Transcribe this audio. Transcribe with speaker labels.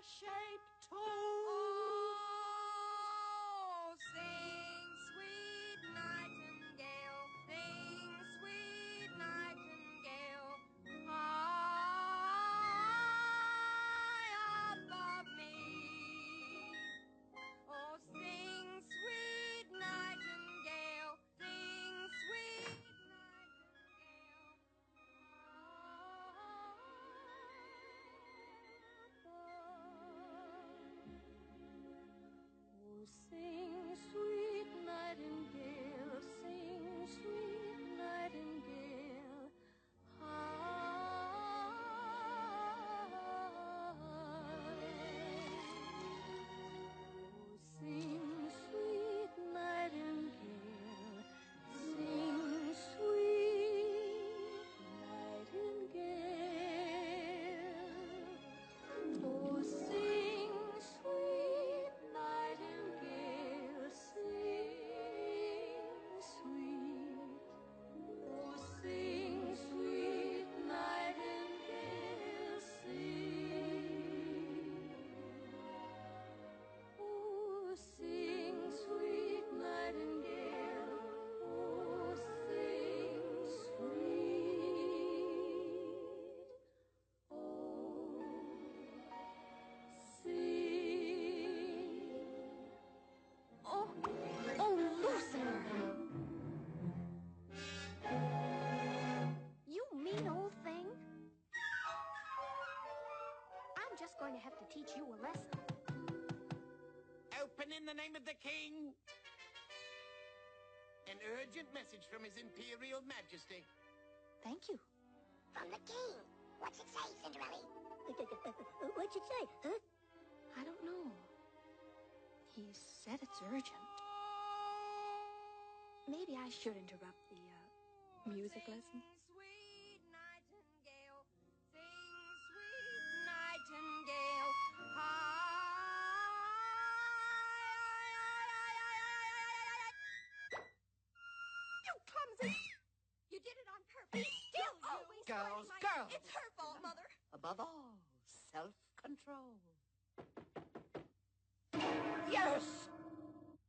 Speaker 1: pear-shaped toad.
Speaker 2: Oh, sing, sweet nightingale, sing, sweet nightingale, high above me. Oh, sing, sweet nightingale, sing, sweet nightingale,
Speaker 1: Oh, sing, sweet nightingale, sing, sweet nightingale, oh, sing, sweet nightingale, sing, sweet nightingale. Oh, sing, sweet nightingale, sing, sweet. Oh, sing, sweet nightingale, sing. Oh, sing, sweet nightingale. Oh, sing, sweet. Oh, sing. Oh, Luther! You mean old thing. I'm just going to have to teach you a lesson.
Speaker 3: Open in the name of the king. An urgent message from His Imperial Majesty.
Speaker 1: Thank you.
Speaker 4: From the king. What's it say, Cinderella? What's it say, huh?
Speaker 1: I don't know. He said it's urgent. Maybe I should interrupt the music lesson.
Speaker 2: Sing, sweet nightingale, sing, sweet nightingale, You clumsy! You did it on purpose. Still, you always
Speaker 3: Girls,
Speaker 2: spoil my...
Speaker 3: girls.
Speaker 2: It's her fault, Mother.
Speaker 3: Above all, self-control. Yes!